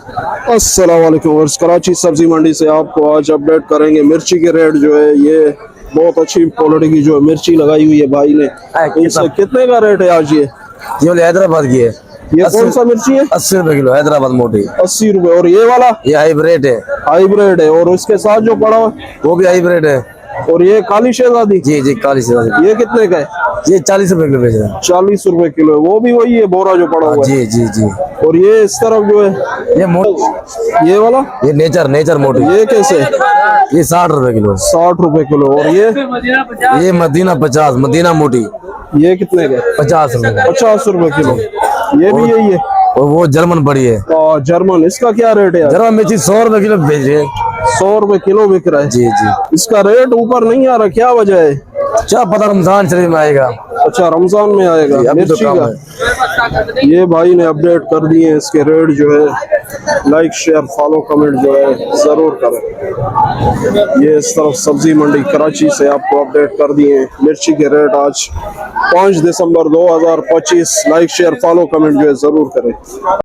अस्सलाम वालेकुम। कराची सब्जी मंडी से आपको आज अपडेट करेंगे मिर्ची के रेट जो है। ये बहुत अच्छी क्वालिटी की जो है मिर्ची लगाई हुई है भाई ने। इनसे कितने का रेट है आज? ये हैदराबाद की है। ये कौन सा मिर्ची है? 80 रुपए किलो हैदराबाद मोटी। 80 रुपए। और ये वाला? ये हाइब्रिड है। हाइब्रिड है। और उसके साथ जो पड़ा हुआ वो भी हाइब्रिड है। और ये काली शहजादी? जी जी काली शहजादी। ये कितने का है? ये 40 रुपए किलो बेच रहे हैं। 40 रुपए किलो है। वो भी वही है बोरा जो पड़ा हुआ है? जी जी जी। और ये इस तरफ जो है ये मोटी, ये वाला? ये नेचर मोटी। ये कैसे? ये 60 रुपए किलो। 60 रुपए किलो। और ये मदीना 50, मदीना मोटी। ये कितने का? 50 रुपए। 50 रुपए किलो। ये भी यही है? और वो जर्मन बड़ी है। जर्मन, इसका क्या रेट है? जर्मन मिर्ची 100 रुपए किलो बेच रहे हैं। 100 रुपए किलो बिक रहा है। जी जी। इसका रेट ऊपर नहीं आ रहा, क्या वजह है? क्या पता, रमजान शरीफ में आएगा। अच्छा, रमजान में आएगा मिर्ची तो का। ये भाई ने अपडेट कर दिए हैं इसके रेट जो है। लाइक शेयर फॉलो कमेंट जो है जरूर करें। ये इस तरफ सब्जी मंडी कराची से आपको अपडेट कर दिए हैं मिर्ची के रेट आज 5 दिसंबर 2025। लाइक शेयर फॉलो कमेंट जो है जरूर करें।